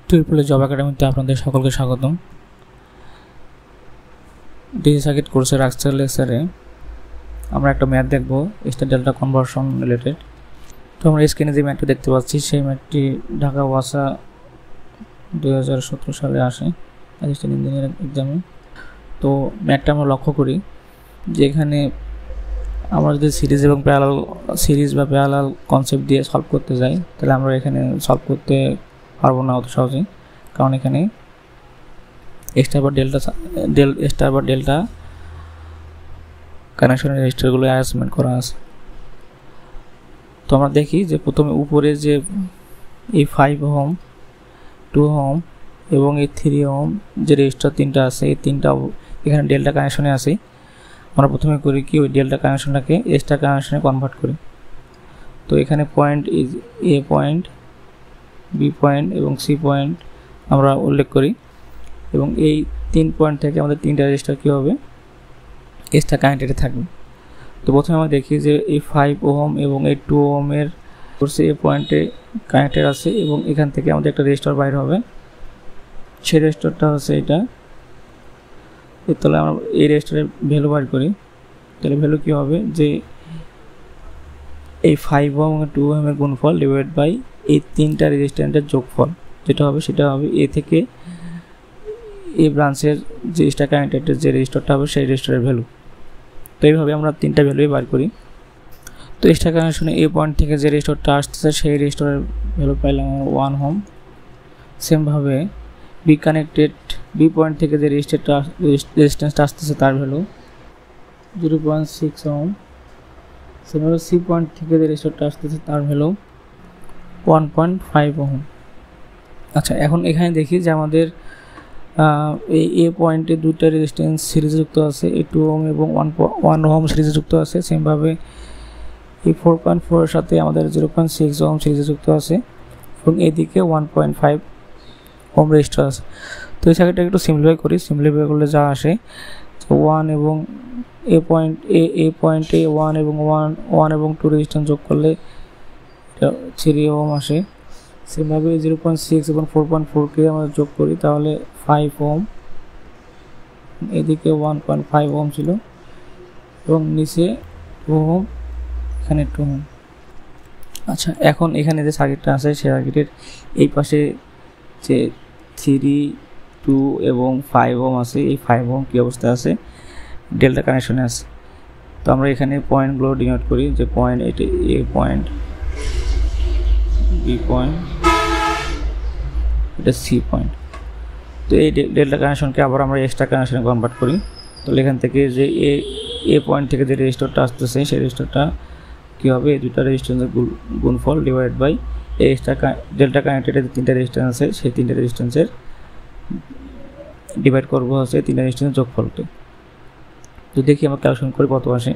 Triple job একাডেমিতে আপনাদের সকলকে স্বাগতম। ডিসি সার্কিট কোর্সের আজকের লেকচারে আমরা একটা ম্যাথ দেখব, স্টার ডেল্টা কনভার্সন রিলেটেড। তো আমরা স্ক্রিনে যে ম্যাথটি দেখতে পাচ্ছি সেই ম্যাথটি ঢাকা ওয়াসা 2017 সালে আসে অ্যাসিস্ট্যান্ট ইঞ্জিনিয়ার এক্সামে। তো ম্যাথটা আমরা লক্ষ্য করি যে এখানে আমরা যদি সিরিজ এবং প্যারালাল কনসেপ্ট দিয়ে সলভ করতে যাই তাহলে আমরা এখানে সলভ করতে পারবো না অত সহজেই, কারণ এখানে স্টার বা ডেল্টা কানেকশনের রেজিস্টারগুলো অ্যারেঞ্জমেন্ট করা আছে। তো আমরা দেখি যে প্রথমে উপরে যে এই 5 ওহম 2 ওহম এবং এই 3 ওহম যে রেজিস্টার তিনটা আছে, এই তিনটা এখানে ডেল্টা কানেকশনে আছে। আমরা প্রথমে করি কি, ওই ডেল্টা কানেকশনটাকে স্টার কানেকশনে কনভার্ট করি। তো এখানে point is A point, B point এবং সি পয়েন্ট আমরা উল্লেখ করি, এবং এই 3 পয়েন্ট থেকে আমাদের 3টা রেজিস্টার কী হবে, স্টার কানেক্টেডে থাকবে। তো প্রথমে আমরা দেখি যে এই 5 ওহম এবং এই 2 ওহমের কোর্সে এই পয়েন্টে কানেক্টেড আছে এবং এখান থেকে আমাদের একটা রেজিস্টার বাইর হবে। সেই রেজিস্টারটা হচ্ছে এটা। তাহলে আমরা এই রেজিস্টারের ভ্যালু বাইর করি। তাহলে ভ্যালু কী হবে যে এই 5 ওহম এবং 2 ওহমের গুণফল ডিভাইড বাই এই 3টা রেজিস্ট্যান্সের যোগফল, যেটা হবে সেটা হবে এ থেকে এই ব্রাঞ্চের যে স্টার কানেক্টেডের যে রেজিস্টারটা হবে সেই রেজিস্টারের ভ্যালু। তো এইভাবে আমরা 3টা ভ্যালুই বার করি। তো স্টার কানেকশনে এ পয়েন্ট থেকে যে রেজিস্টারটা আসতেছে সেই রেজিস্টারের ভ্যালু পাইলাম 1 ওহম। সেমভাবে বি পয়েন্ট থেকে যে রেজিস্ট্যান্সটা আসতেছে তার ভ্যালু 0.6 ওহম। সেমভাবে সি পয়েন্ট থেকে যে রেজিস্টারটা আসতেছে তার ভ্যালু 1.5 ওহম। আচ্ছা, এখন এখানে দেখি যে আমাদের এই এ পয়েন্টে দুইটা রেজিস্ট্যান্স সিরিজে যুক্ত আছে, এই 2 ওহম এবং 1 ওহম সিরিজে যুক্ত আছে। সেমভাবে এই 4.4 এর সাথে আমাদের 0.6 ওহম সিরিজে যুক্ত আছে এবং এদিকে 1.5 ওহম রেজিস্টার আছে। তো এই সার্কিটটা একটু সিম্পলিফাই করি। সিম্পলিফাই করলে যা আসে 1 এবং এ পয়েন্টে 1 এবং 2 রেজিস্ট্যান্স যোগ করলে 3 ওহম আসে। সেমভাবে 0.6 এবং 4.4কে আমরা যোগ করি তাহলে 5 ওহম, এদিকে 1.5 ওহম ছিল এবং নিচে 2 ওহম, এখানে 2 ওহম। আচ্ছা, এখন এখানে যে সার্কিটটা আছে সেই সার্কিটের এই পাশে যে 3, 2 এবং 5 ওহম আছে, এই 5 ওহম কী অবস্থায় আছে, ডেল্টা কানেকশনে আছে। তো আমরা এখানে পয়েন্টগুলো ডিনোট করি যে পয়েন্ট, এটা এ পয়েন্ট, বি পয়েন্ট, এটা সি পয়েন্ট। তো এই ডেল্টা কানেকশনকে আবার আমরা এক্সট্রা কানেকশনে কনভার্ট করি। তো এখান থেকে যে এ পয়েন্ট থেকে যে রেজিস্টারটা আসতেছে সেই রেজিস্টারটা কী হবে, এই দুটা রেজিস্ট্যান্সের গুণফল ডিভাইড বাই এই এক্সট্রা ডেল্টা কানেক্টেডের যে 3টা রেজিস্ট্যান্স আছে সেই 3টা রেজিস্ট্যান্সের ডিভাইড করবো হচ্ছে 3টা রেজিস্ট্যান্সের যোগফলকে। তো দেখি আমরা ক্যালকুলেশন করে কত আসে।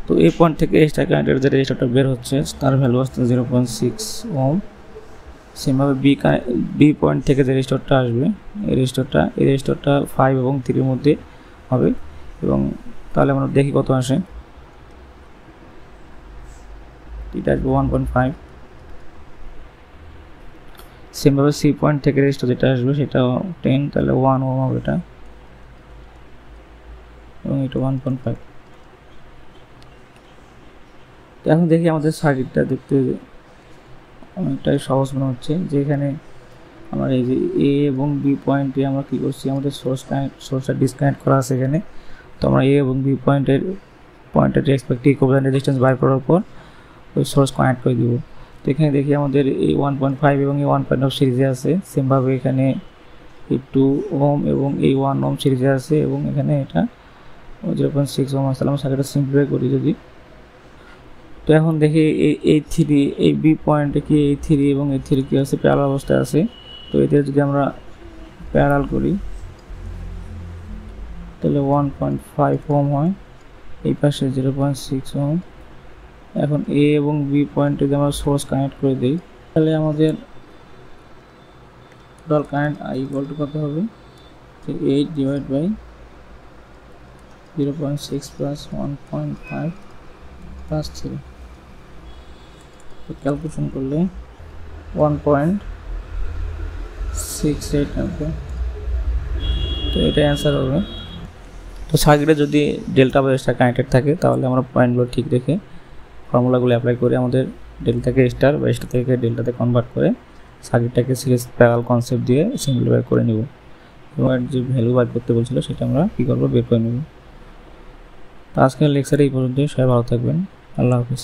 তো এই পয়েন্ট থেকে এক্সট্রা কানেক্টেড যে রেজিস্টারটা বের হচ্ছে তার ভ্যালু আসছে 0.6 ওহম। সেমভাবে বি পয়েন্ট থেকে যে রেজিস্টারটা আসবে এই রেজিস্টারটা 5 এবং 3 মধ্যে হবে, এবং তাহলে আমরা দেখি কত আসে। এটা আসবে 1.5। সেমভাবে সি পয়েন্ট থেকে রেজিস্টার যেটা আসবে সেটা 10, তাহলে 1 ওহম হবে এটা, এবং এটা 1.5। তো এখন দেখি আমাদের সার্কিটটা দেখতে অনেকটাই সহজ মনে হচ্ছে, যে এখানে আমার এই যে এ এবং বি পয়েন্টে আমরা কী করছি, আমাদের সোর্সটা ডিসকানেক্ট করা আছে এখানে। তো আমরা এ এবং বি পয়েন্টের রেসপেক্টিভ ইকুইভ্যালেন্ট রেজিস্ট্যান্স বার করার পর ওই সোর্স কানেক্ট করে দিব। তো এখানে দেখি আমাদের এই 1.5 এবং এই 1.5 সিরিজে আছে। সেমভাবে এখানে এই 2 ওহম এবং এই 1 ওহম সিরিজে আছে, এবং এখানে এটা 0.6 ওহম আছে। আমরা সার্কিটটা সিম্পলিফাই করি যদি। তো এখন দেখি এই বি পয়েন্টে কি এই 3 এবং এই 3 কি আছে, প্যারালাল অবস্থায় আছে। তো এদের যদি আমরা প্যারালাল করি তাহলে 1.5 ওহম হয়, এই পাশে 0.6 ওহম। এখন এ এবং বি পয়েন্টে যদি আমরা সোর্স কানেক্ট করে দিই তাহলে আমাদের total current I equal to কত হবে, 8 ডিভাইড বাই 0.6 প্লাস 1.5 প্লাস 3। তো ক্যালকুলেশন করলে 1.5 6 8 ওকে। তো এটা অ্যান্সার হবে। তো সার্কিটে যদি ডেল্টা বা স্টার কানেক্টেড থাকে তাহলে আমরা পয়েন্টগুলো ঠিক রেখে ফর্মুলাগুলো অ্যাপ্লাই করে আমাদের ডেল্টাকে স্টার বা স্টার থেকে ডেল্টাতে কনভার্ট করে সার্কিটটাকে সিরিজ প্যারালাল কনসেপ্ট দিয়ে সিম্পলিফাই করে নেব এবং যে ভ্যালু বার করতে বলছিল সেটা আমরা কী করবো, বের করে নেব। তো আজকের লেকচারে এই পর্যন্তই। সবাই ভালো থাকবেন। আল্লাহ হাফিজ।